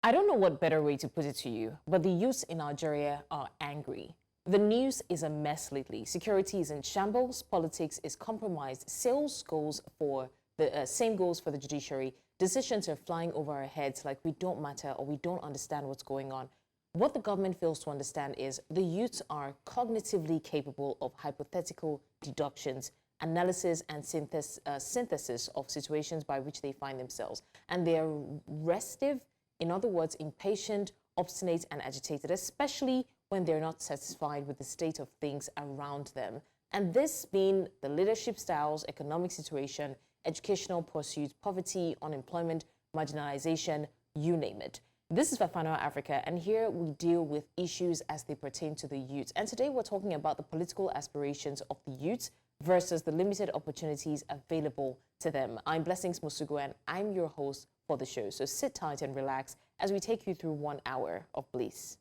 I don't know what better way to put it to you, but the youths in Nigeria are angry. The news is a mess lately. Security is in shambles, politics is compromised, sales goals for the same goals for the judiciary. Decisions are flying over our heads like we don't matter or we don't understand what's going on. What the government fails to understand is the youths are cognitively capable of hypothetical deductions, analysis, and synthesis of situations by which they find themselves. And they are restive, in other words, impatient, obstinate, and agitated, especially when they're not satisfied with the state of things around them. And this being the leadership styles, economic situation, educational pursuits, poverty, unemployment, marginalisation, you name it. This is Fafanua Africa, and here we deal with issues as they pertain to the youth. And today we're talking about the political aspirations of the youth versus the limited opportunities available to them. I'm Blessings Musugu, and I'm your host for the show. So sit tight and relax as we take you through 1 hour of bliss.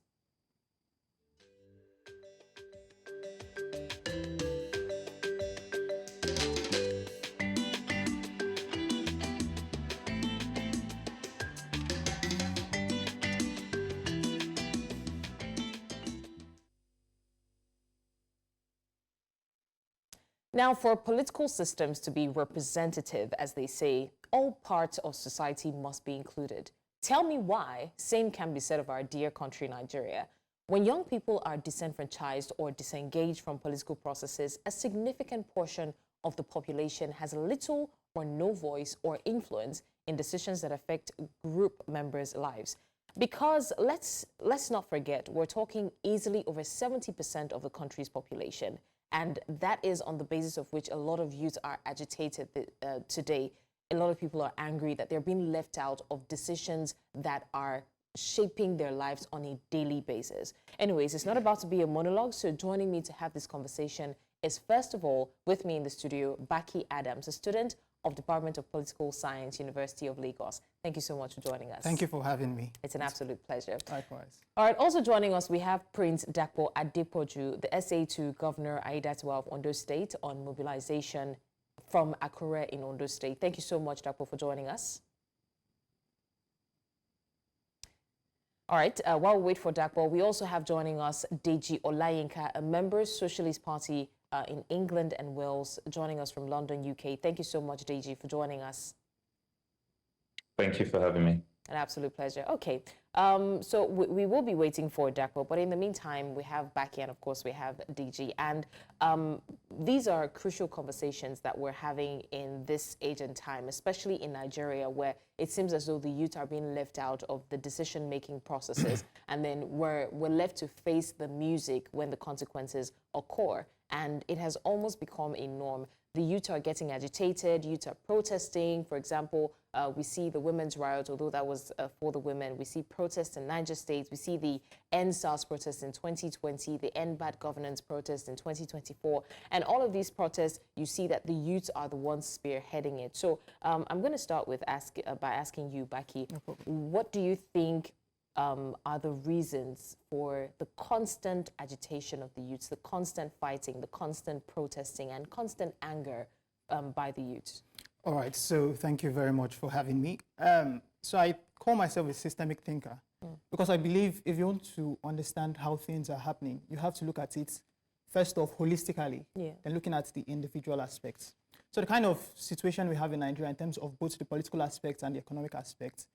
Now, for political systems to be representative, as they say, all parts of society must be included. Tell me why same can be said of our dear country, Nigeria. When young people are disenfranchised or disengaged from political processes, a significant portion of the population has little or no voice or influence in decisions that affect group members' lives. Because let's not forget, we're talking easily over 70% of the country's population. And that is on the basis of which a lot of youth are agitated today. A lot of people are angry that they're being left out of decisions that are shaping their lives on a daily basis. Anyways, it's not about to be a monologue, so joining me to have this conversation is, first of all, with me in the studio, Baki Adams, a student of Department of Political Science, University of Lagos. Thank you so much for joining us. Thank you for having me. It's an absolute pleasure. Likewise. All right, also joining us, we have Prince Dapo Adepoju, the SA to Governor Aiyedatiwa of Ondo State on mobilization from Akure in Ondo State. Thank you so much, Dapo, for joining us. All right, while we wait for Dapo, we also have joining us Deji Olayinka, a member Socialist Party in England and Wales, joining us from London, UK. Thank you so much, Deji, for joining us. Thank you for having me. An absolute pleasure. Okay, so we will be waiting for Dapo, but in the meantime, we have Baki and of course we have DG. And these are crucial conversations that we're having in this age and time, especially in Nigeria, where it seems as though the youth are being left out of the decision-making processes, and then we're left to face the music when the consequences occur. And it has almost become a norm. The youth are getting agitated, youth are protesting. For example, we see the women's riot, although that was for the women. We see protests in Niger State. We see the EndSARS protest in 2020, the End Bad Governance protest in 2024. And all of these protests, you see that the youth are the ones spearheading it. So I'm going to start with by asking you, Baki, No what do you think are the reasons for the constant agitation of the youths, the constant fighting, the constant protesting, and constant anger by the youths? All right, so thank you very much for having me. So I call myself a systemic thinker because I believe if you want to understand how things are happening, you have to look at it, first off, holistically, then looking at the individual aspects. So the kind of situation we have in Nigeria in terms of both the political aspects and the economic aspects,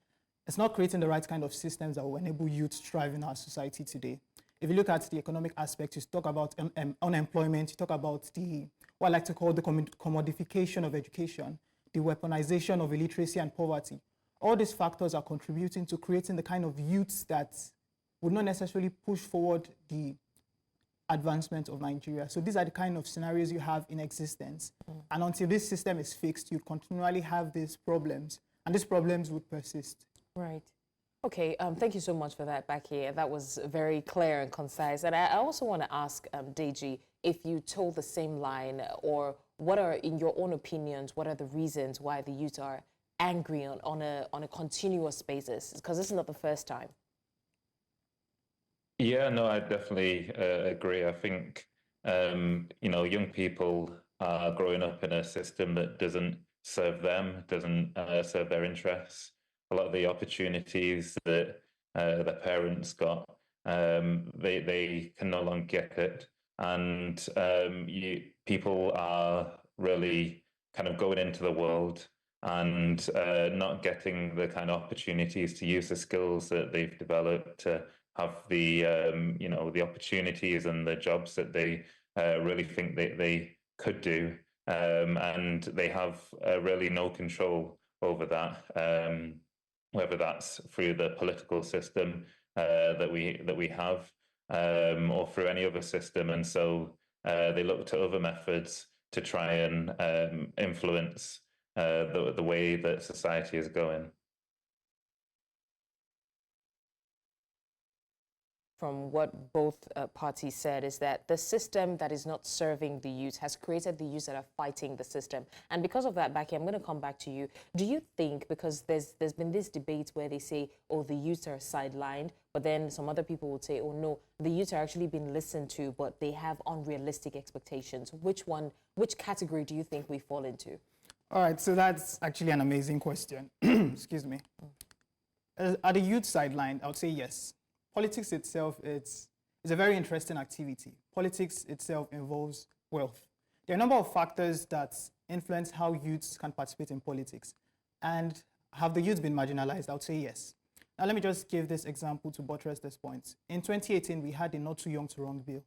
it's not creating the right kind of systems that will enable youth to thrive in our society today. If you look at the economic aspect, you talk about unemployment, you talk about what I like to call the commodification of education, the weaponization of illiteracy and poverty. All these factors are contributing to creating the kind of youths that would not necessarily push forward the advancement of Nigeria. So these are the kind of scenarios you have in existence. And until this system is fixed, you continually have these problems, and these problems would persist. Right. Okay, thank you so much for that, Baki. That was very clear and concise. And I also want to ask Deji if you told the same line, or what are, in your own opinions, what are the reasons why the youth are angry on a continuous basis? Because this is not the first time. Yeah, no, I definitely agree. I think, young people are growing up in a system that doesn't serve them, doesn't serve their interests. A lot of the opportunities that their parents got. They can no longer get it, and people are really kind of going into the world and not getting the kind of opportunities to use the skills that they've developed to have the the opportunities and the jobs that they really think they could do, and they have really no control over that, whether that's through the political system that we have, or through any other system, and so they look to other methods to try and influence the way that society is going. From what both parties said is that the system that is not serving the youth has created the youth that are fighting the system. And because of that, Baki, I'm going to come back to you. Do you think, because there's been this debate where they say, oh, the youth are sidelined, but then some other people would say, oh, no, the youth are actually being listened to, but they have unrealistic expectations. Which category do you think we fall into? All right, so that's actually an amazing question. Excuse me. Are the youth sidelined? I would say yes. Politics itself, it's a very interesting activity. Politics itself involves wealth. There are a number of factors that influence how youths can participate in politics. And have the youth been marginalized? I would say yes. Now, let me just give this example to buttress this point. In 2018, we had the Not Too Young to Run bill.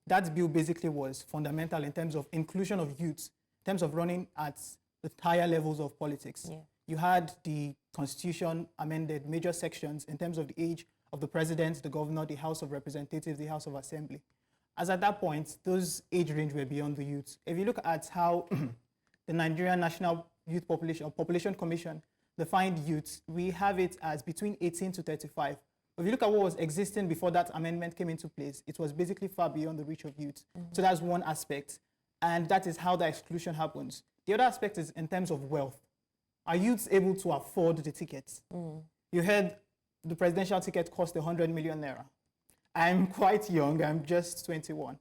That bill basically was fundamental in terms of inclusion of youths, in terms of running at the higher levels of politics. Yeah. You had the Constitution amended major sections in terms of the age of the president, the governor, the House of Representatives, the House of Assembly. As at that point, those age range were beyond the youth. If you look at how the Nigerian National Youth Population Commission defined youth, we have it as between 18 to 35. If you look at what was existing before that amendment came into place, it was basically far beyond the reach of youth. So that's one aspect, and that is how the exclusion happens. The other aspect is in terms of wealth. Are youths able to afford the tickets? You heard the presidential ticket cost 100 million naira. I'm quite young, I'm just 21.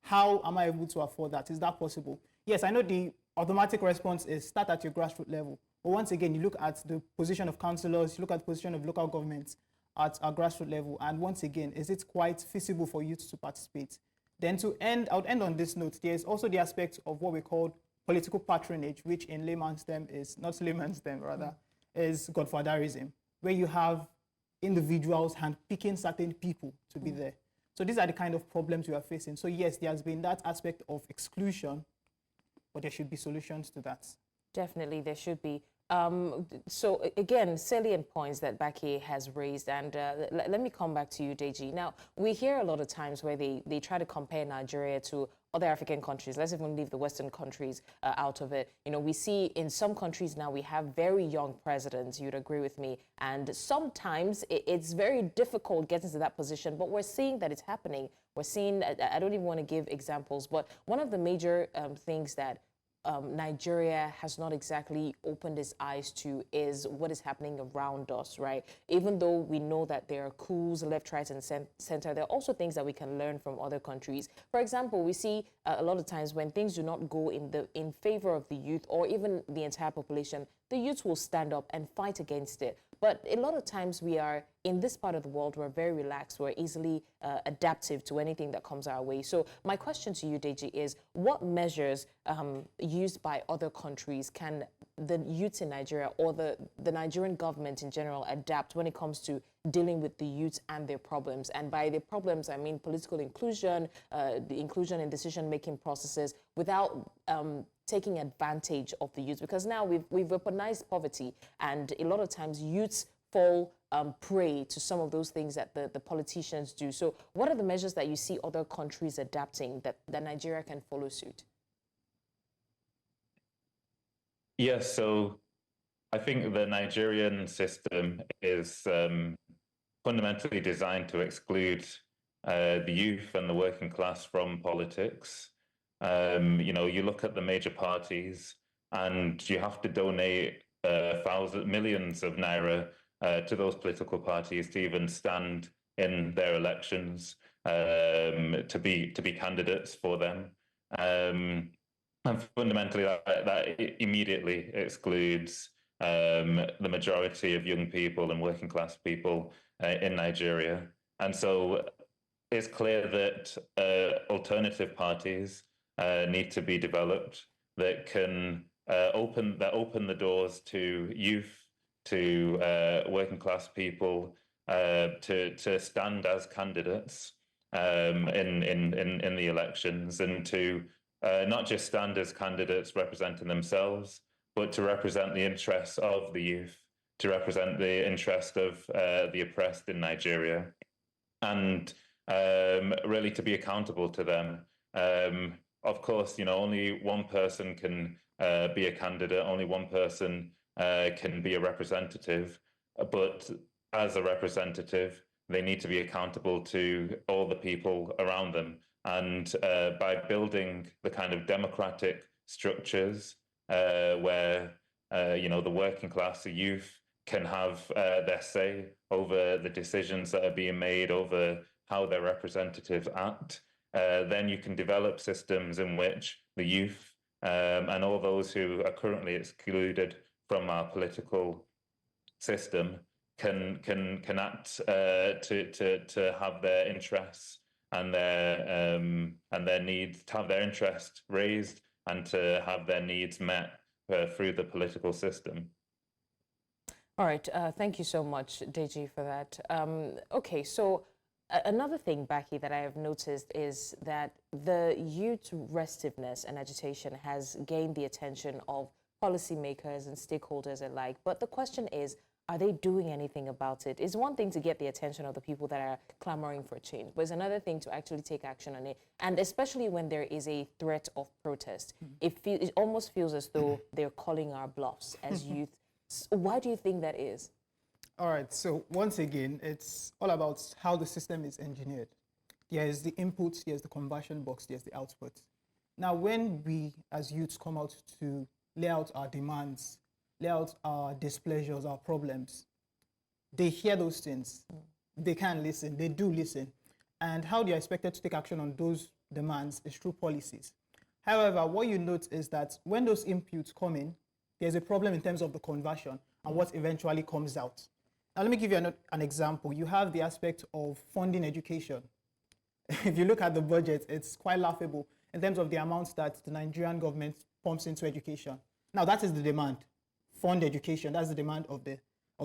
How am I able to afford that? Is that possible? Yes, I know the automatic response is start at your grassroots level. But once again, you look at the position of councillors, you look at the position of local governments at our grassroots level, and once again, is it quite feasible for youth to participate? Then to end, I would end on this note. There's also the aspect of what we call political patronage, which in layman's term is, not layman's term rather, is godfatherism, where you have individuals handpicking certain people to be there. So these are the kind of problems we are facing. So yes, there has been that aspect of exclusion, but there should be solutions to that. Definitely, there should be. So again, salient points that Baki has raised, and let me come back to you, Deji. Now, we hear a lot of times where they try to compare Nigeria to other African countries. Let's even leave the Western countries out of it. You know, we see in some countries now we have very young presidents, you'd agree with me, and sometimes it's very difficult getting to that position, but we're seeing that it's happening. We're seeing, I don't even want to give examples, but one of the major things that Nigeria has not exactly opened its eyes to is what is happening around us, right? Even though we know that there are coups left, right, and center, there are also things that we can learn from other countries. For example, we see a lot of times when things do not go in favor of the youth or even the entire population, the youth will stand up and fight against it. But a lot of times we are, in this part of the world, we're very relaxed, we're easily adaptive to anything that comes our way. So my question to you, Deji, is what measures used by other countries can the youth in Nigeria or the Nigerian government in general adapt when it comes to dealing with the youth and their problems? And by their problems, I mean political inclusion, the inclusion in decision-making processes without taking advantage of the youth, because now we've weaponized poverty, and a lot of times youths fall prey to some of those things that the politicians do. So what are the measures that you see other countries adapting that Nigeria can follow suit? Yes, so I think the Nigerian system is fundamentally designed to exclude the youth and the working class from politics. You know, you look at the major parties and you have to donate millions of naira to those political parties to even stand in their elections, to be candidates for them. And fundamentally, that immediately excludes the majority of young people and working class people in Nigeria. And so it's clear that alternative parties need to be developed that can open the doors to youth, to working class people, to stand as candidates in the elections, and to not just stand as candidates representing themselves, but to represent the interests of the youth, to represent the interest of the oppressed in Nigeria, and really to be accountable to them. Of course, only one person can be a candidate, only one person can be a representative, but as a representative, they need to be accountable to all the people around them. And by building the kind of democratic structures where the working class, the youth, can have their say over the decisions that are being made, over how their representatives act, then you can develop systems in which the youth and all those who are currently excluded from our political system can act to have their interests and their needs, to have their interest raised and to have their needs met through the political system. All right, thank you so much, Deji, for that. Okay, so another thing, Baki, that I have noticed is that the youth restiveness and agitation has gained the attention of policymakers and stakeholders alike. But the question is, are they doing anything about it? It's one thing to get the attention of the people that are clamoring for change, but it's another thing to actually take action on it. And especially when there is a threat of protest, it almost feels as though they're calling our bluffs as youth. Why do you think that is? All right, so once again, it's all about how the system is engineered. There's the input, there's the conversion box, there's the output. Now, when we as youths come out to lay out our demands, lay out our displeasures, our problems, they hear those things. They can listen, they do listen. And how they are expected to take action on those demands is through policies. However, what you note is that when those inputs come in, there's a problem in terms of the conversion and what eventually comes out. Now, let me give you an example. You have the aspect of funding education. If you look at the budget, it's quite laughable in terms of the amounts that the Nigerian government pumps into education. Now, that is the demand. Fund education, that's the demand of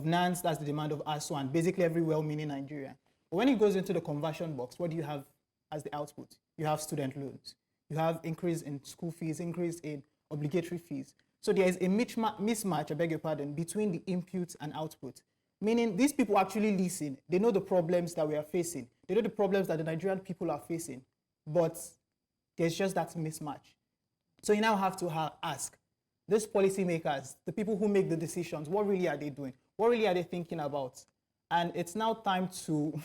NANS, that's the demand of ASU, and basically every well-meaning Nigerian. But when it goes into the conversion box, what do you have as the output? You have student loans. You have increase in school fees, increase in obligatory fees. So there is a mismatch, I beg your pardon, between the input and output. Meaning these people actually listen. They know the problems that we are facing. They know the problems that the Nigerian people are facing. But there's just that mismatch. So you now have to ask, these policymakers, the people who make the decisions, what really are they doing? What really are they thinking about? And it's now time to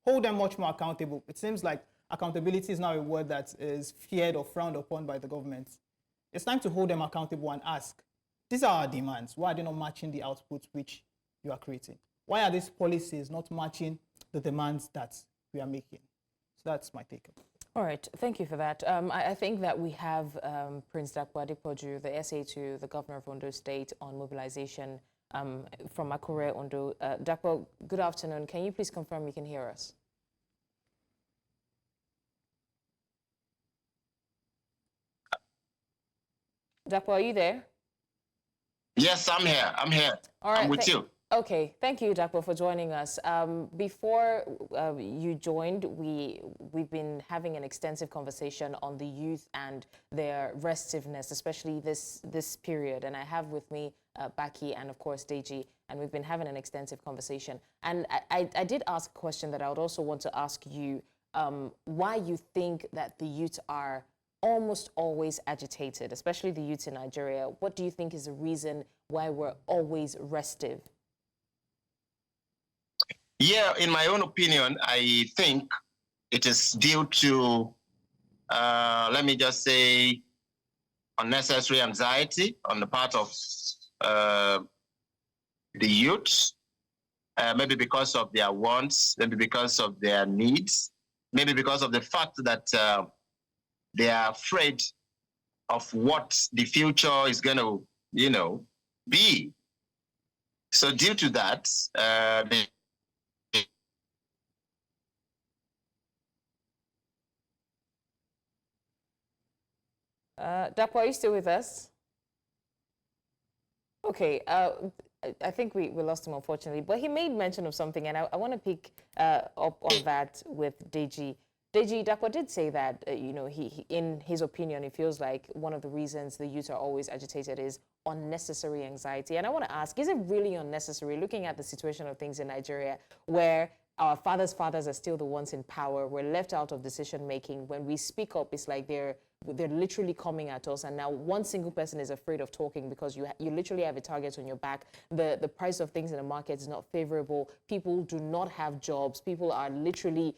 hold them much more accountable. It seems like accountability is now a word that is feared or frowned upon by the government. It's time to hold them accountable and ask, these are our demands. Why are they not matching the output which you are creating? Why are these policies not matching the demands that we are making? So that's my take. All right, thank you for that. I think that we have Prince Dapo Adepoju, the SA to the Governor of Ondo State on mobilization from Akure, Ondo. Dapo, good afternoon. Can you please confirm you can hear us? Dapo, are you there? Yes, I'm here. I'm here. All right, I'm with you. Okay, thank you, Dapo, for joining us. Before you joined, we've been having an extensive conversation on the youth and their restiveness, especially this period. And I have with me Baki and, of course, Deji, and we've been having an extensive conversation. And I did ask a question that I would also want to ask you, why you think that the youth are almost always agitated, especially the youth in Nigeria. What do you think is the reason why we're always restive? Yeah, in my own opinion, I think it is due to, let me just say, unnecessary anxiety on the part of the youth, maybe because of their wants, maybe because of their needs, maybe because of the fact that they are afraid of what the future is going to, be. So due to that, Dapo, are you still with us? Okay, I think we lost him, unfortunately, but he made mention of something, and I want to pick up on that with Deji. Deji, Dapo did say that, you know, he, in his opinion, he feels like one of the reasons the youth are always agitated is unnecessary anxiety. And I want to ask, is it really unnecessary, looking at the situation of things in Nigeria, where our fathers' fathers are still the ones in power, we're left out of decision making. When we speak up, it's like they're literally coming at us, and now one single person is afraid of talking because you literally have a target on your back. The price of things in the market is not favorable. People do not have jobs. People are literally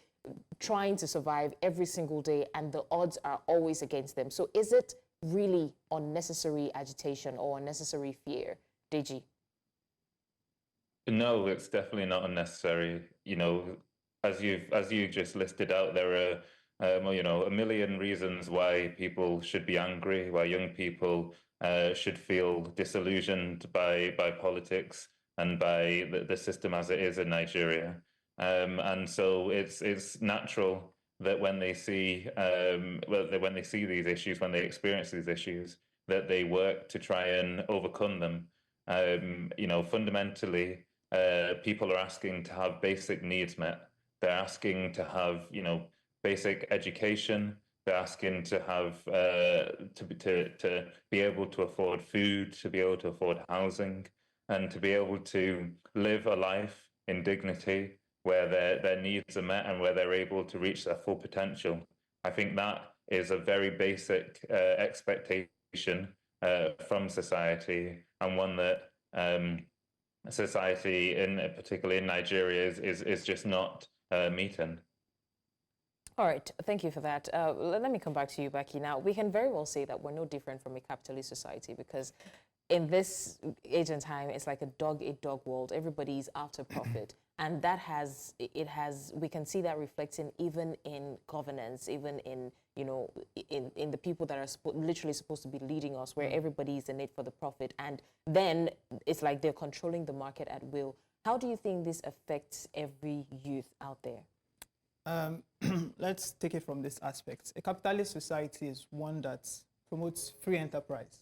trying to survive every single day, and the odds are always against them. So is it really unnecessary agitation or unnecessary fear, Deji? No, it's definitely not unnecessary. You know, as you just listed out, there are you know, a million reasons why people should be angry, why young people should feel disillusioned by politics and by the system as it is in Nigeria. And so it's natural that when they see when they see these issues, when they experience these issues, that they work to try and overcome them. You know, fundamentally, people are asking to have basic needs met. They're asking to have, you know, basic education. They're asking to have to be able to afford food, to be able to afford housing, and to be able to live a life in dignity where their needs are met and where they're able to reach their full potential. I think that is a very basic expectation from society, and one that society, particularly in Nigeria, is just not meeting. All right, thank you for that. Let me come back to you, Becky. Now, we can very well say that we're no different from a capitalist society, because in this age and time, it's like a dog-eat-dog world. Everybody's after profit. And that we can see that reflecting even in governance, even in, you know, in the people that are literally supposed to be leading us, where everybody's in it for the profit. And then it's like they're controlling the market at will. How do you think this affects every youth out there? Let's take it from this aspect. A capitalist society is one that promotes free enterprise,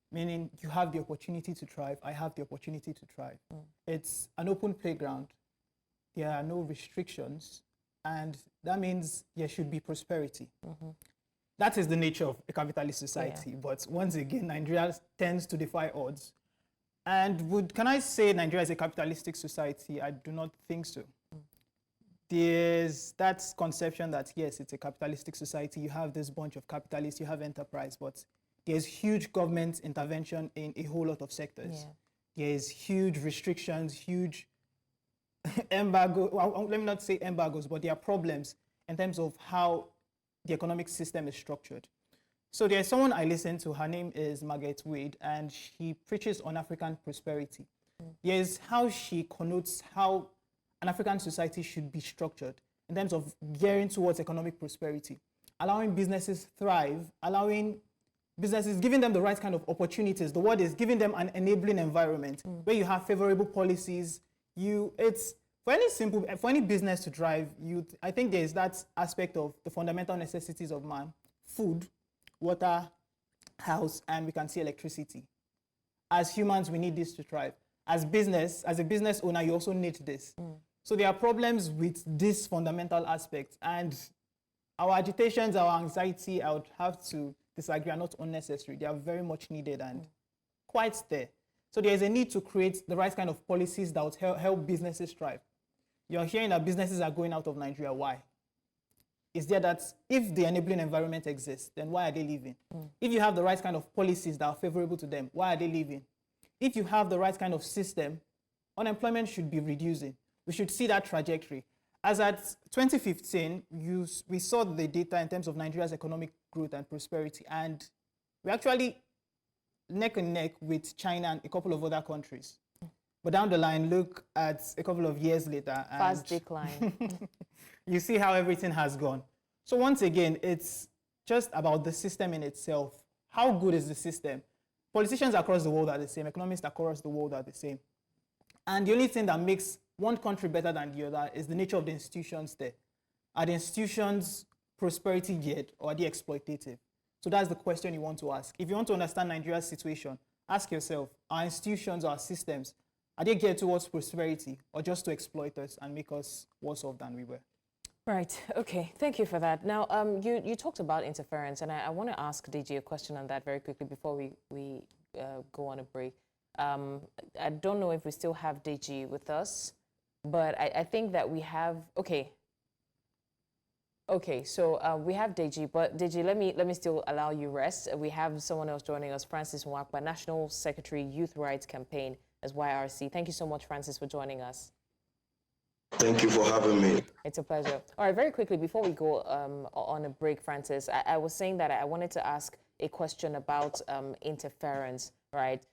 meaning you have the opportunity to thrive, I have the opportunity to thrive. It's an open playground. There are no restrictions, and that means there should be prosperity. That is the nature of a capitalist society, but once again, Nigeria tends to defy odds. And can I say Nigeria is a capitalistic society? I do not think so. There's that conception that, yes, it's a capitalistic society. You have this bunch of capitalists, you have enterprise, but there's huge government intervention in a whole lot of sectors. There's huge restrictions, huge embargo. Well, let me not say embargoes, but there are problems in terms of how the economic system is structured. So there's someone I listen to, her name is Margaret Wade, and she preaches on African prosperity. There's how she connotes how an African society should be structured in terms of gearing towards economic prosperity, allowing businesses thrive, allowing businesses, giving them the right kind of opportunities. The word is giving them an enabling environment where you have favorable policies. It's for any business to thrive. I think there is that aspect of the fundamental necessities of man: food, water, house, and we can see electricity. As humans, we need this to thrive. As a business owner, you also need this. So there are problems with this fundamental aspect, and our agitations, our anxiety, I would have to disagree, are not unnecessary. They are very much needed and quite there. So there is a need to create the right kind of policies that would help businesses thrive. You're hearing that businesses are going out of Nigeria. Why? Is there that if the enabling environment exists, then why are they leaving? If you have the right kind of policies that are favorable to them, why are they leaving? If you have the right kind of system, unemployment should be reducing. We should see that trajectory. As at 2015, we saw the data in terms of Nigeria's economic growth and prosperity, and we're actually neck and neck with China and a couple of other countries. But down the line, look at a couple of years later, and fast decline. You see how everything has gone. So once again, it's just about the system in itself. How good is the system? Politicians across the world are the same. Economists across the world are the same. And the only thing that makes one country better than the other is the nature of the institutions there. Are the institutions prosperity geared or are they exploitative? So that's the question you want to ask. If you want to understand Nigeria's situation, ask yourself, are institutions or our systems, are they geared towards prosperity or just to exploit us and make us worse off than we were? Right. Okay. Thank you for that. Now, you talked about interference, and I want to ask DG a question on that very quickly before we go on a break. I don't know if we still have DG with us, but I think that we have. Okay. Okay. So we have DG, but DG, let me still allow you rest. We have someone else joining us, Francis Nwakpa, National Secretary, Youth Rights Campaign as YRC. Thank you so much, Francis, for joining us. Thank you for having me. It's a pleasure. All right, very quickly, before we go on a break, Francis, I was saying that I wanted to ask a question about interference, right?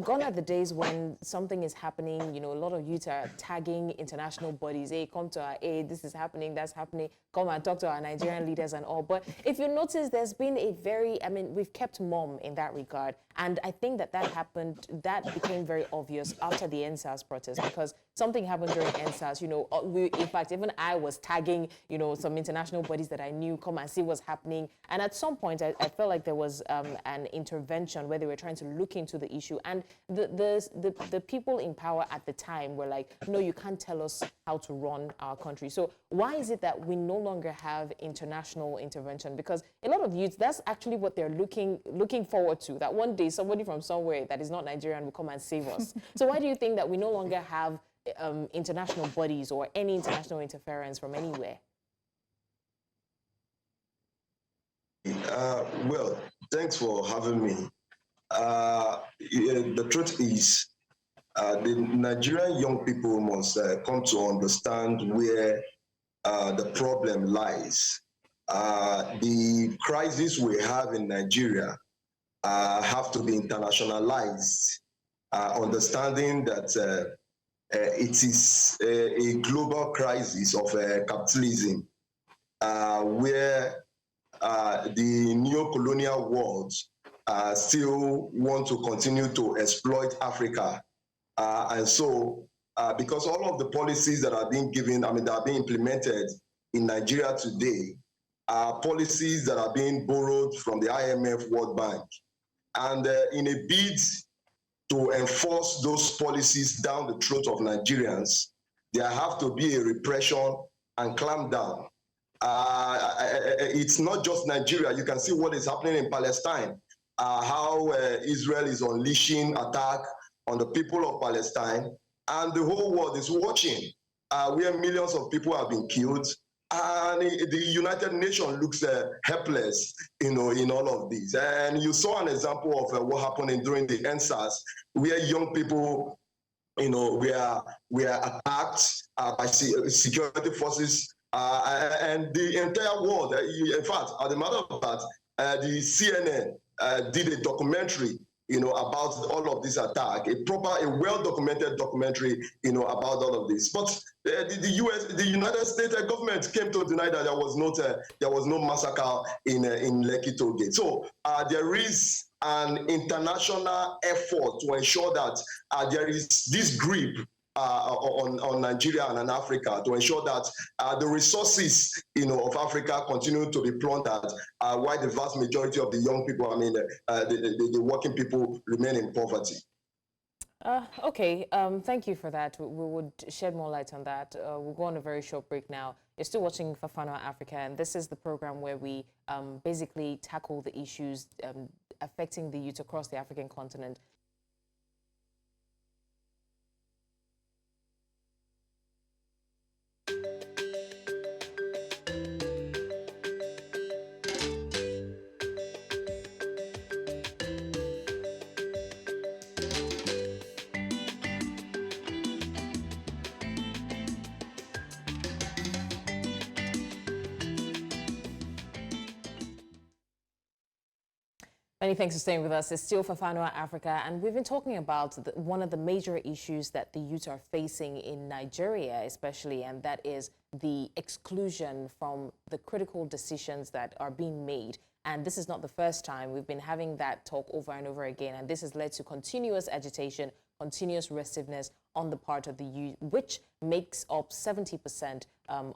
Gone are the days when something is happening, you know, a lot of youth are tagging international bodies, hey, come to our aid, this is happening, that's happening, come and talk to our Nigerian leaders and all. But if you notice, there's been a very, I mean, we've kept mum in that regard. And I think that happened, that became very obvious after the EndSARS protest, because something happened during EndSARS, you know, in fact, even I was tagging, you know, some international bodies that I knew, come and see what's happening. And at some point, I felt like there was an intervention where they were trying to look into the issue. And the people in power at the time were like, no, you can't tell us how to run our country. So why is it that we no longer have international intervention? Because a lot of youths, that's actually what they're looking forward to, that one day somebody from somewhere that is not Nigerian will come and save us. So why do you think that we no longer have international bodies or any international interference from anywhere? Well, thanks for having me. The truth is, the Nigerian young people must come to understand where the problem lies. The crisis we have in Nigeria have to be internationalized, understanding that it is a global crisis of capitalism, where the neo-colonial world still want to continue to exploit Africa. And so, because all of the policies that are being given, I mean, that are being implemented in Nigeria today, are policies that are being borrowed from the IMF, World Bank. And in a bid to enforce those policies down the throat of Nigerians, there have to be a repression and clamp down. It's not just Nigeria. You can see what is happening in Palestine, how Israel is unleashing attack on the people of Palestine, and the whole world is watching, where millions of people have been killed, and the United Nations looks helpless, you know, in all of this. And you saw an example of what happened during the EndSARS, where young people, you know, were attacked by security forces, and the entire world. In fact, as a matter of fact, the CNN did a documentary, you know, about all of this attack, a well-documented documentary, you know, about all of this. But the United States government came to deny that there was no massacre in Lekki Toll Gate. So there is an international effort to ensure that there is this grip on Nigeria and on Africa, to ensure that the resources, you know, of Africa continue to be plundered, while the vast majority of the young people, I mean, the working people, remain in poverty. Okay, thank you for that. We would shed more light on that. We'll go on a very short break now. You're still watching Fafanua Africa, and this is the program where we basically tackle the issues affecting the youth across the African continent. Many thanks for staying with us. It's still Fafanua Africa, and we've been talking about one of the major issues that the youth are facing in Nigeria, especially, and that is the exclusion from the critical decisions that are being made. And this is not the first time. We've been having that talk over and over again, and this has led to continuous agitation continuous restiveness on the part of the youth, which makes up 70%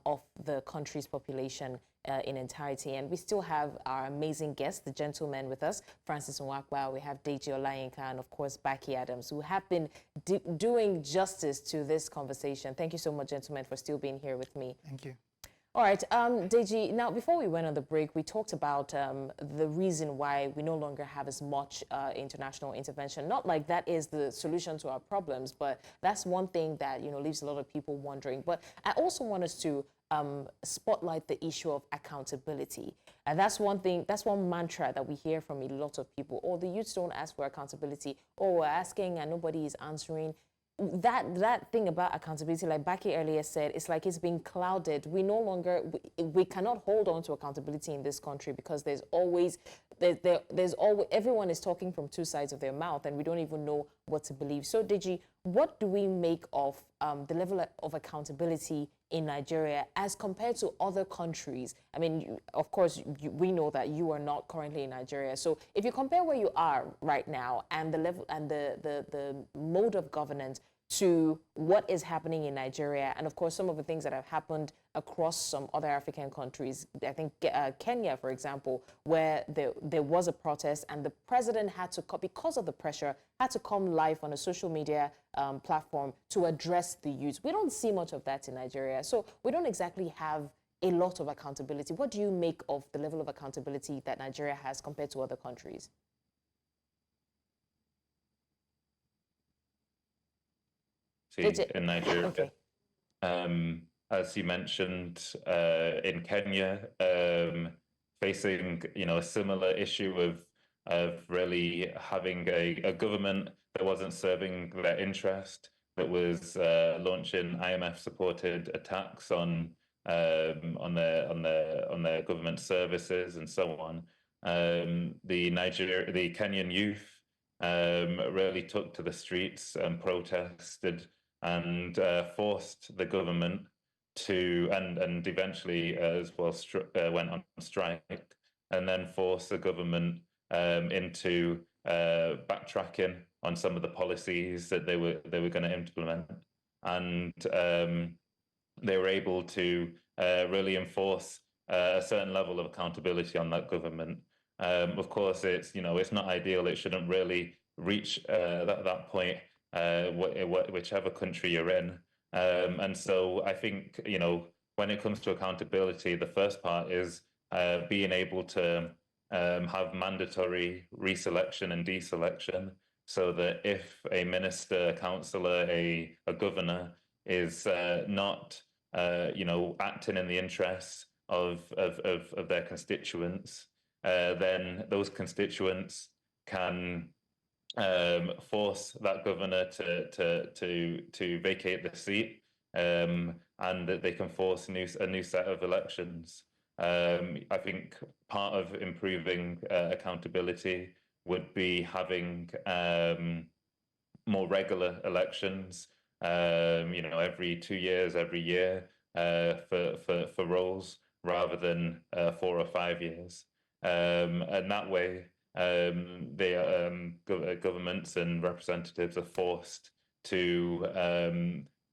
of the country's population in entirety. And we still have our amazing guests, the gentlemen with us, Francis Nwakwa, we have Deji Olayinka, and of course, Baki Adams, who have been doing justice to this conversation. Thank you so much, gentlemen, for still being here with me. Thank you. All right, Deji, now before we went on the break, we talked about the reason why we no longer have as much international intervention. Not like that is the solution to our problems, but that's one thing that, leaves a lot of people wondering. But I also want us to spotlight the issue of accountability. And that's one mantra that we hear from a lot of people. Oh, the youths don't ask for accountability. Oh, we're asking and nobody is answering. That thing about accountability, like Baki earlier said, it's like it's been clouded. We no longer, we cannot hold on to accountability in this country because there's always, everyone is talking from two sides of their mouth and we don't even know what to believe. So Deji, what do we make of the level of accountability in Nigeria as compared to other countries? I mean, of course, we know that you are not currently in Nigeria. So if you compare where you are right now and the level and the mode of governance to what is happening in Nigeria, and of course, some of the things that have happened across some other African countries, I think Kenya, for example, where there was a protest and the president had to, because of the pressure, had to come live on a social media platform to address the youth. We don't see much of that in Nigeria. So we don't exactly have a lot of accountability. What do you make of the level of accountability that Nigeria has compared to other countries? In Nigeria, okay. As you mentioned, in Kenya, facing a similar issue of really having a government that wasn't serving their interest, that was launching IMF-supported attacks on their government services and so on. The Kenyan youth really took to the streets and protested and forced the government to, and eventually as well went on strike, and then forced the government into backtracking on some of the policies that they were going to implement, and they were able to really enforce a certain level of accountability on that government. Of course, it's not ideal. It shouldn't really reach that point, whichever country you're in. And so I think when it comes to accountability, the first part is being able to have mandatory reselection and deselection, so that if a minister, a councillor, a governor is not acting in the interests of their constituents, then those constituents can force that governor to vacate the seat, and that they can force a new set of elections. I think part of improving accountability would be having more regular elections, every 2 years, every year, for roles, rather than 4 or 5 years. And that way, governments and representatives are forced to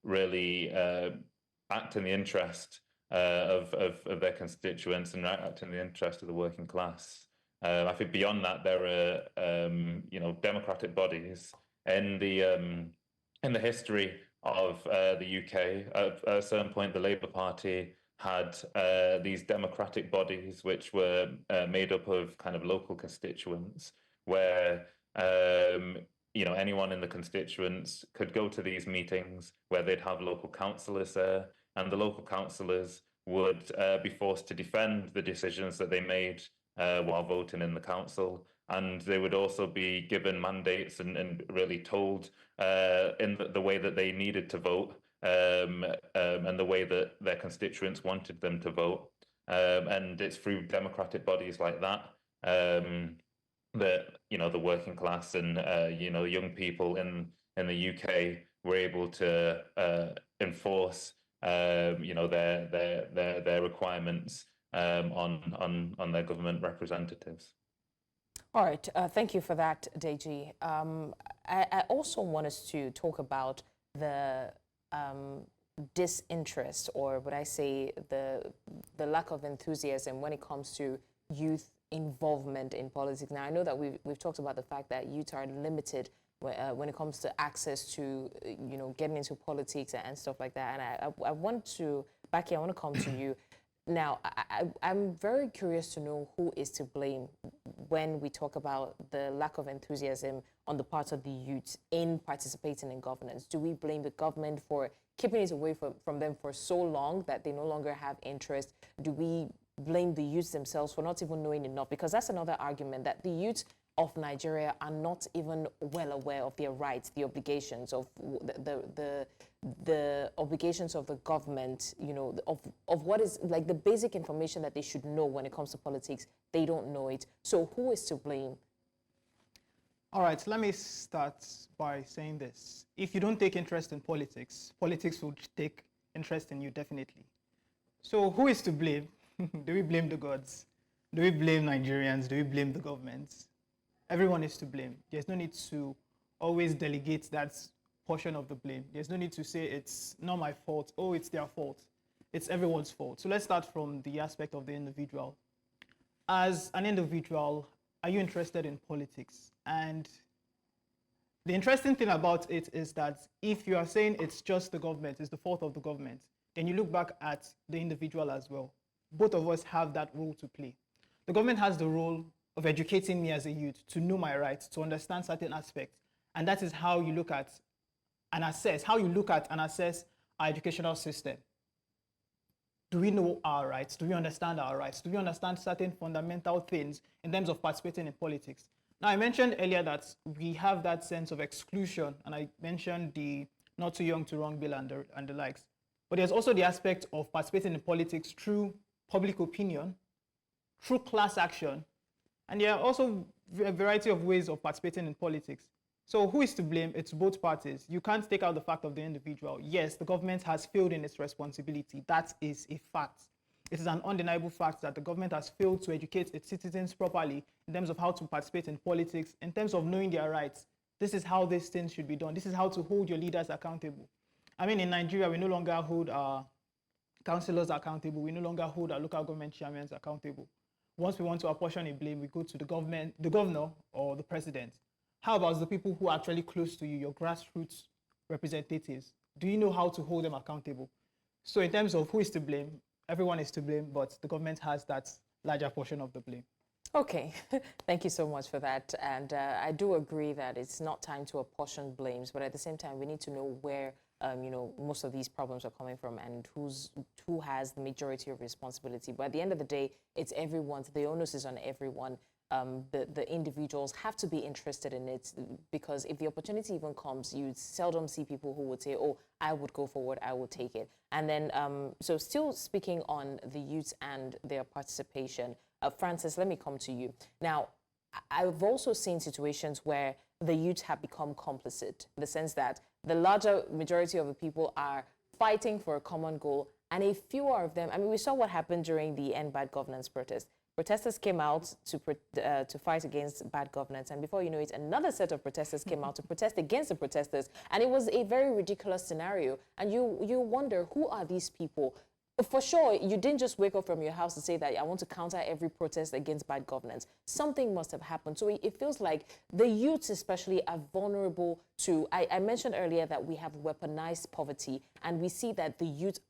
really act in the interest of their constituents and act in the interest of the working class. I think beyond that, there are democratic bodies in the history of the UK. At a certain point, the Labour Party had these democratic bodies which were made up of kind of local constituents, where anyone in the constituents could go to these meetings, where they'd have local councillors there, and the local councillors would be forced to defend the decisions that they made while voting in the council. And they would also be given mandates and really told in the way that they needed to vote, and the way that their constituents wanted them to vote. And it's through democratic bodies like that that the working class and young people in the UK were able to enforce their requirements on their government representatives. All right, thank you for that, Deji. I also want us to talk about the disinterest, or would I say the lack of enthusiasm when it comes to youth involvement in politics. Now, I know that we've talked about the fact that youth are limited when it comes to access to, getting into politics and stuff like that. And I want to, Baki, I want to come to you. Now, I'm very curious to know who is to blame when we talk about the lack of enthusiasm on the part of the youth in participating in governance. Do we blame the government for keeping it away from them for so long that they no longer have interest? Do we blame the youth themselves for not even knowing enough? Because that's another argument, that the youth of Nigeria are not even well aware of their rights, the obligations of the obligations of the government, of what is like the basic information that they should know when it comes to politics. They don't know it. So who is to blame? All right, let me start by saying this. If you don't take interest in politics, politics will take interest in you, definitely. So who is to blame? Do we blame the gods? Do we blame Nigerians? Do we blame the government? Everyone is to blame. There's no need to always delegate that portion of the blame. There's no need to say it's not my fault, oh, it's their fault. It's everyone's fault. So let's start from the aspect of the individual. As an individual, are you interested in politics? And the interesting thing about it is that if you are saying it's just the government, it's the fault of the government, then you look back at the individual as well. Both of us have that role to play. The government has the role of educating me as a youth to know my rights, to understand certain aspects. And that is how you look at and assess, our educational system. Do we know our rights? Do we understand our rights? Do we understand certain fundamental things in terms of participating in politics? Now, I mentioned earlier that we have that sense of exclusion, and I mentioned the not too young to wrong bill and the likes. But there's also the aspect of participating in politics through public opinion, through class action, and there are also a variety of ways of participating in politics. So who is to blame? It's both parties. You can't take out the fact of the individual. Yes, the government has failed in its responsibility. That is a fact. It is an undeniable fact that the government has failed to educate its citizens properly in terms of how to participate in politics, in terms of knowing their rights. This is how these things should be done. This is how to hold your leaders accountable. I mean, in Nigeria, we no longer hold our councillors accountable. We no longer hold our local government chairmen accountable. Once we want to apportion a blame, we go to the governor or the president. How about the people who are actually close to you, your grassroots representatives? Do you know how to hold them accountable? So in terms of who is to blame, everyone is to blame, but the government has that larger portion of the blame. Okay, thank you so much for that. And I do agree that it's not time to apportion blames, but at the same time, we need to know where most of these problems are coming from and who has the majority of responsibility. But at the end of the day, it's everyone's. The onus is on everyone. The individuals have to be interested in it, because if the opportunity even comes, you seldom see people who would say, oh, I would go forward, I will take it. And then, so still speaking on the youth and their participation, Francis, let me come to you. Now, I've also seen situations where the youth have become complicit, in the sense that the larger majority of the people are fighting for a common goal, and a few of them, I mean, we saw what happened during the End Bad Governance protest. Protesters came out to fight against bad governance, and before you know it, another set of protesters came out to protest against the protesters, and it was a very ridiculous scenario. And you wonder, who are these people? For sure, you didn't just wake up from your house and say that I want to counter every protest against bad governance. Something must have happened. So it feels like the youths especially are vulnerable to, I mentioned earlier that we have weaponized poverty, and we see that the youth,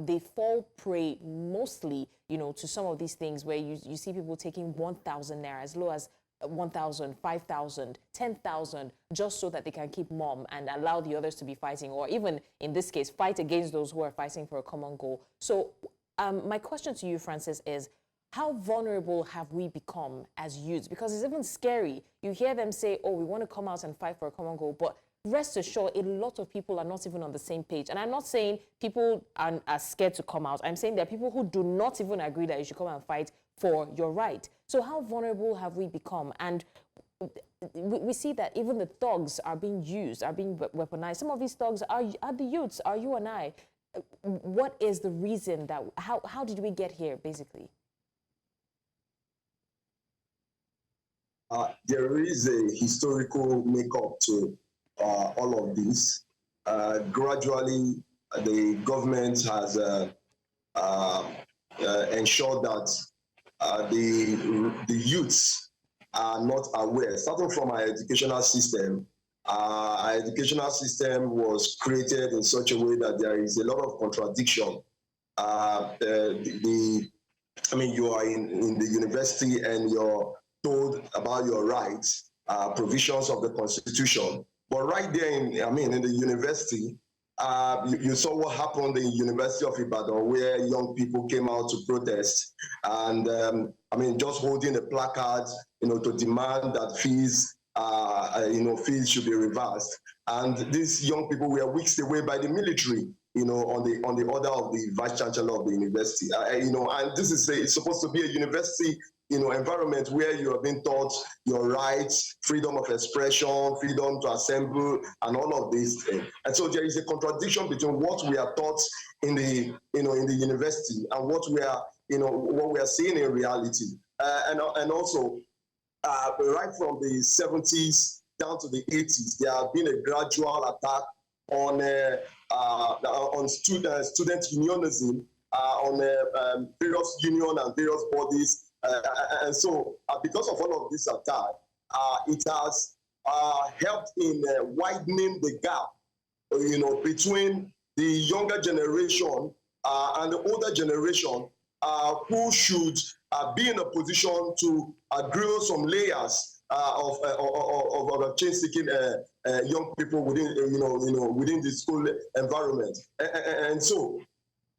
they fall prey mostly, to some of these things where you see people taking 1,000 naira, as low as 1,000, 5,000, 10,000, just so that they can keep mum and allow the others to be fighting, or even in this case, fight against those who are fighting for a common goal. So my question to you, Francis, is how vulnerable have we become as youths? Because it's even scary. You hear them say, oh, we want to come out and fight for a common goal, but rest assured, a lot of people are not even on the same page. And I'm not saying people are scared to come out. I'm saying there are people who do not even agree that you should come and fight for your right. So how vulnerable have we become? And we see that even the thugs are being used, are being weaponized. Some of these thugs are the youths, are you and I. What is the reason that, how did we get here, basically? there is a historical makeup to all of this. Gradually, the government has ensured that the youths are not aware. Starting from our educational system was created in such a way that there is a lot of contradiction. You are in the university and you're told about your rights, provisions of the Constitution. But right there in the university, you saw what happened in the University of Ibadan, where young people came out to protest, and just holding a placard, to demand that fees should be reversed. And these young people were whisked away by the military, on the order of the vice chancellor of the university. And this is it's supposed to be a university, environment where you are being taught your rights, freedom of expression, freedom to assemble, and all of these things. And so there is a contradiction between what we are taught in the university and what we are seeing in reality. And also, right from the 70s down to the 80s, there have been a gradual attack on student unionism, on various union and various bodies. And so, because of all of this attack, it has helped in widening the gap, between the younger generation and the older generation, who should be in a position to grill some layers of change-seeking young people within, within the school environment. And so,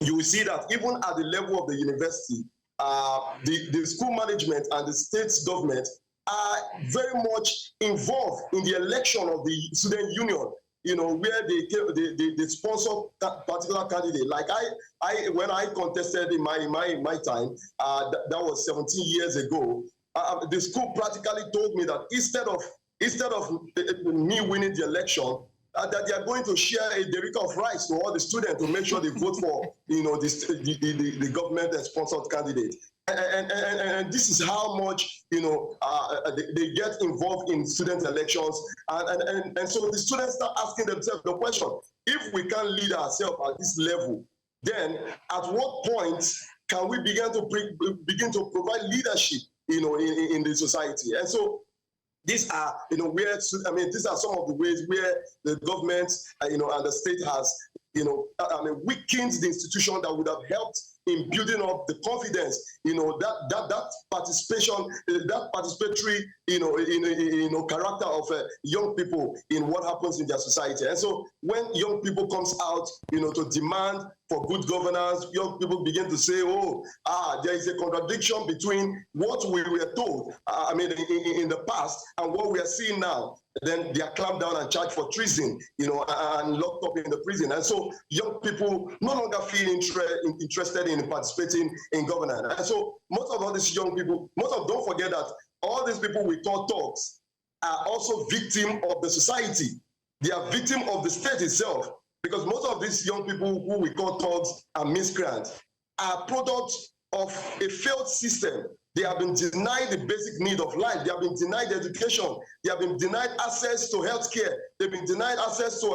you will see that even at the level of the university, the school management and the state government are very much involved in the election of the student union, where they sponsor that particular candidate. Like when I contested in my time, that was 17 years ago, the school practically told me that instead of me winning the election, that they are going to share a derica of rice to all the students to make sure they vote for, the government-sponsored candidate. And this is how much, they get involved in student elections. And so the students start asking themselves the question, if we can't lead ourselves at this level, then at what point can we begin to provide leadership, in the society? And so these are, these are some of the ways where the government, and the state has, weakened the institution that would have helped in building up the confidence, that participation, that participatory, character of young people in what happens in their society. And so when young people comes out, to demand for good governance, young people begin to say, there is a contradiction between what we were told, in the past and what we are seeing now. Then they are clamped down and charged for treason, and locked up in the prison. And so young people no longer feel interested in participating in governance. And so most of all these young people, don't forget that all these people we call thugs are also victims of the society. They are victims of the state itself, because most of these young people who we call thugs and miscreants are products of a failed system. They have been denied the basic need of life. They have been denied education. They have been denied access to healthcare. They've been denied access to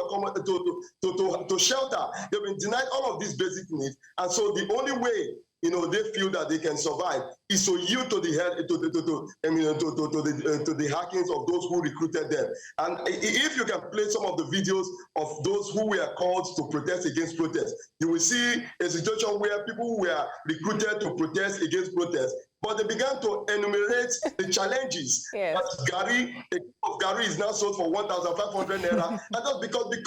shelter. They've been denied all of these basic needs. And so the only way, they feel that they can survive is to yield to the hackings of those who recruited them. And if you can play some of the videos of those who were called to protest against protest, you will see a situation where people were recruited to protest against protest, but they began to enumerate the challenges. Yes. That Gary is now sold for 1,500 naira, and that's because they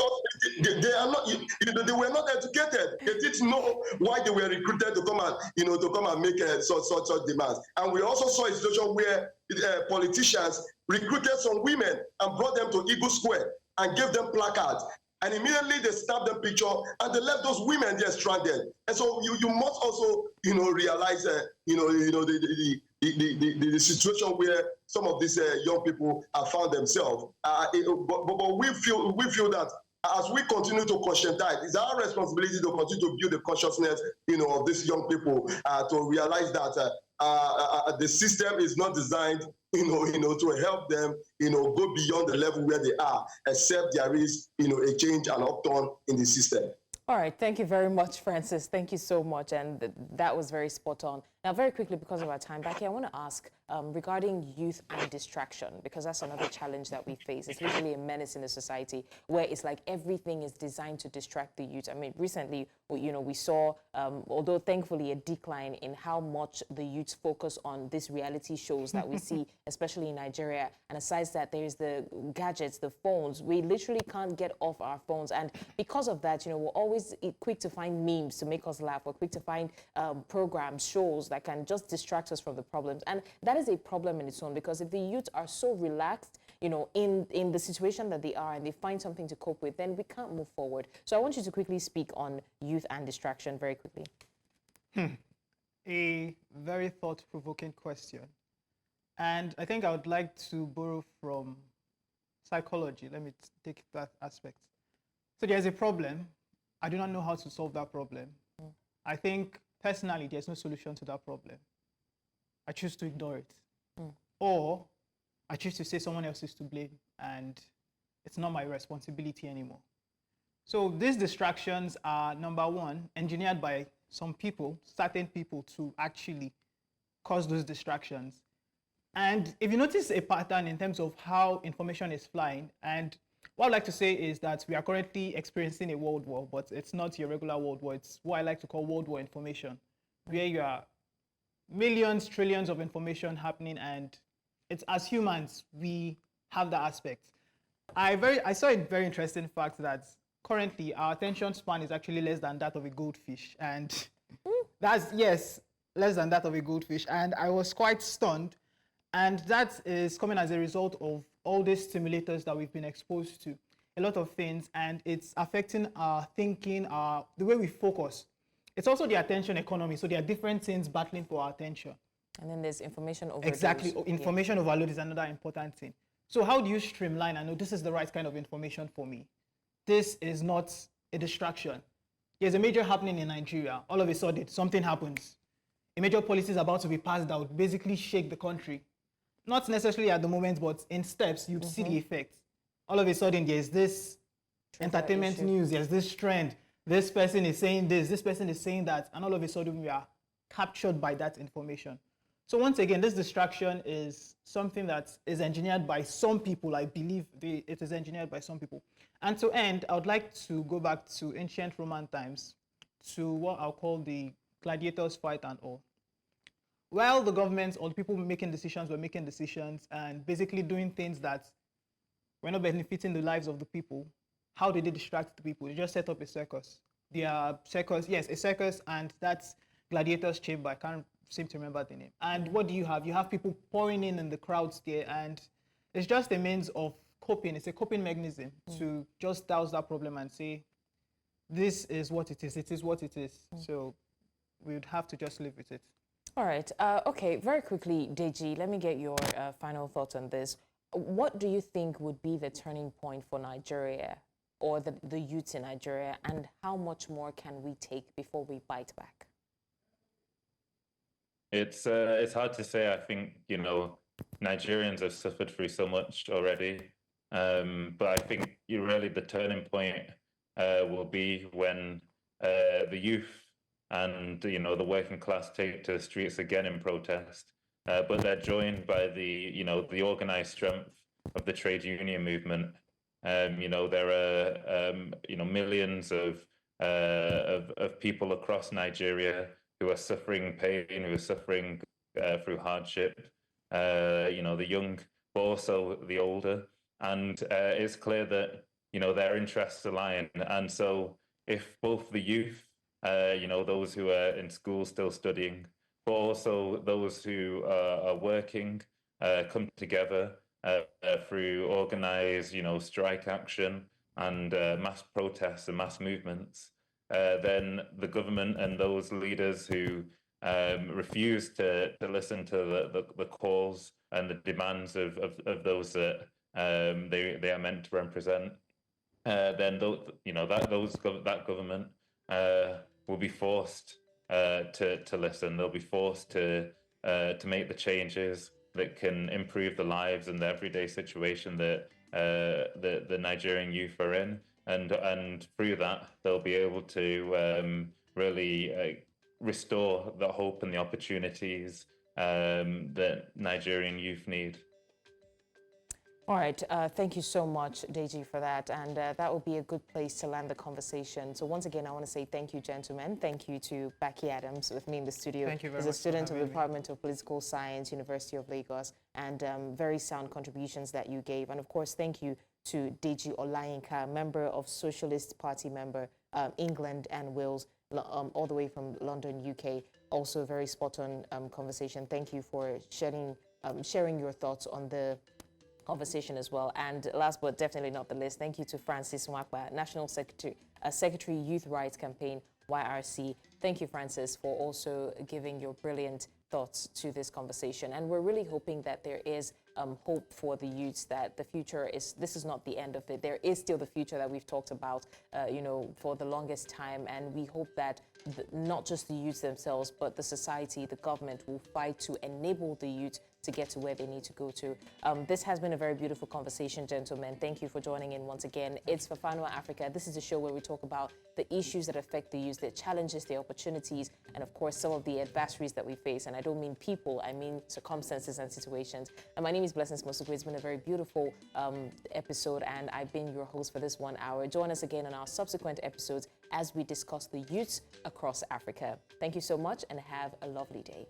are not, they were not educated. They didn't know why they were recruited to come and make such demands. And we also saw a situation where politicians recruited some women and brought them to Eagle Square and gave them placards. And immediately they snapped the picture and they left those women there stranded. And so you must also, realize, the situation where some of these young people have found themselves. But we feel that as we continue to conscientize, it's our responsibility to continue to build the consciousness, of these young people to realize that the system is not designed, to help them, go beyond the level where they are, except there is, a change and upturn in the system. All right, thank you very much, Francis. Thank you so much, and that was very spot on. Now, very quickly, because of our time back here, I want to ask regarding youth and distraction, because that's another challenge that we face. It's literally a menace in the society where it's like everything is designed to distract the youth. I mean, recently, we saw, although thankfully a decline in how much the youth focus on these reality shows that we see, especially in Nigeria. And aside that, there's the gadgets, the phones. We literally can't get off our phones. And because of that, we're always quick to find memes to make us laugh. We're quick to find programs, shows that can just distract us from the problems. And that is a problem in its own, because if the youth are so relaxed, in the situation that they are, and they find something to cope with, then we can't move forward. So I want you to quickly speak on youth and distraction very quickly. A very thought-provoking question. And I think I would like to borrow from psychology. Let me take that aspect. So there's a problem. I do not know how to solve that problem. I think personally there's no solution to that problem. I choose to ignore it. Or I choose to say someone else is to blame and it's not my responsibility anymore. So these distractions are, number one, engineered by some people, certain people, to actually cause those distractions. And if you notice a pattern in terms of how information is flying, and what I'd like to say is that we are currently experiencing a world war, but it's not your regular world war. It's what I like to call world war information, where you are millions, trillions of information happening, and it's, as humans, we have that aspect. I saw a very interesting fact that currently our attention span is actually less than that of a goldfish, and that's, yes, less than that of a goldfish, and I was quite stunned. And that is coming as a result of all these stimulators that we've been exposed to, a lot of things, and it's affecting our thinking, the way we focus. It's also the attention economy, so there are different things battling for our attention. And then there's information overload. Exactly, information overload is another important thing. So how do you streamline? I know this is the right kind of information for me. This is not a distraction. There's a major happening in Nigeria. All of a sudden, something happens. A major policy is about to be passed that would basically shake the country. Not necessarily at the moment, but in steps, you'd see the effect. All of a sudden, there's this entertainment news, there's this trend. This person is saying this person is saying that, and all of a sudden, we are captured by that information. So once again, this distraction is something that is engineered by some people. I believe it is engineered by some people. And to end, I would like to go back to ancient Roman times, to what I'll call the gladiators' fight and all. While the governments or the people making decisions were making decisions and basically doing things that were not benefiting the lives of the people, how did they distract the people? They just set up a circus. Their circus, yes, a circus, and that's gladiators' chamber. I can't seem to remember the name. And what do you have? You have people pouring in the crowds there, and it's just a means of coping. It's a coping mechanism to just douse that problem and say, this is what it is. It is what it is. So we would have to just live with it. All right. Okay, very quickly, Deji, let me get your final thoughts on this. What do you think would be the turning point for Nigeria or the youths in Nigeria, and how much more can we take before we bite back? It's hard to say. I think, Nigerians have suffered through so much already. But I think really the turning point will be when the youth and, the working class take to the streets again in protest. But they're joined by the organized strength of the trade union movement. There are, millions of people across Nigeria who are suffering pain, who are suffering through hardship, the young, but also the older. And it's clear that, their interests align. And so if both the youth, those who are in school still studying, but also those who are working, come together through organized, strike action and mass protests and mass movements, then the government and those leaders who refuse to listen to the calls and the demands of those that they are meant to represent, then that government will be forced to listen. They'll be forced to to make the changes that can improve the lives and the everyday situation that the Nigerian youth are in, and through that they'll be able to really restore the hope and the opportunities that Nigerian youth need. All right, thank you so much, Deji, for that. And that will be a good place to land the conversation. So once again, I want to say thank you, gentlemen. Thank you to Baki Adams with me in the studio. Thank you very He's much a student of the for having me. Department of Political Science, University of Lagos, and very sound contributions that you gave. And of course, thank you to Deji Olayinka, member of Socialist Party member, England and Wales, all the way from London, UK. Also a very spot-on conversation. Thank you for sharing your thoughts on the conversation as well. And last but definitely not the least, thank you to Francis Mwakba, National Secretary Youth Rights Campaign, YRC. Thank you, Francis, for also giving your brilliant thoughts to this conversation. And we're really hoping that there is hope for the youths, that the future this is not the end of it. There is still the future that we've talked about, for the longest time. And we hope that not just the youths themselves, but the society, the government will fight to enable the youth to get to where they need to go to. This has been a very beautiful conversation, gentlemen. Thank you for joining in once again. It's Fafanua Africa. This is a show where we talk about the issues that affect the youth, the challenges, the opportunities, and of course, some of the adversaries that we face. And I don't mean people, I mean circumstances and situations. And my name is Blessings Mosugwe. It's been a very beautiful episode, and I've been your host for this 1 hour. Join us again on our subsequent episodes as we discuss the youths across Africa. Thank you so much and have a lovely day.